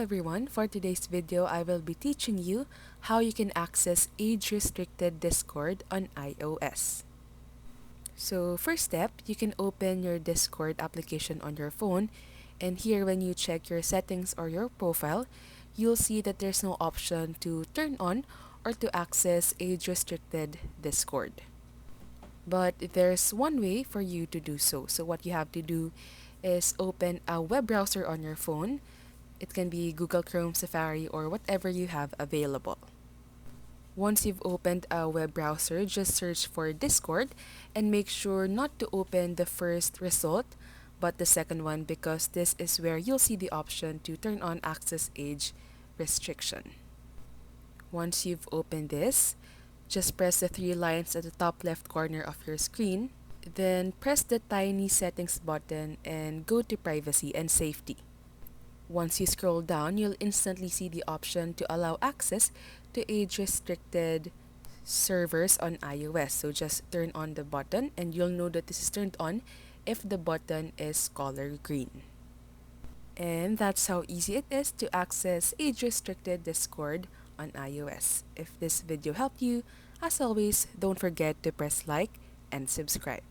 everyone, for today's video I will be teaching you how you can access age-restricted Discord on iOS. So first step, you can open your Discord application on your phone, and here when you check your settings or your profile, you'll see that there's no option to turn on or to access age-restricted Discord. But there's one way for you to do so. So what you have to do is open a web browser on your phone. It can be Google Chrome, Safari, or whatever you have available. Once you've opened a web browser, just search for Discord and make sure not to open the first result, but the second one, because this is where you'll see the option to turn on access age restriction. Once you've opened this, just press the three lines at the top left corner of your screen, then press the tiny settings button and go to privacy and safety. Once you scroll down, you'll instantly see the option to allow access to age-restricted servers on iOS. So just turn on the button and you'll know that this is turned on if the button is color green. And that's how easy it is to access age-restricted Discord on iOS. If this video helped you, as always, don't forget to press like and subscribe.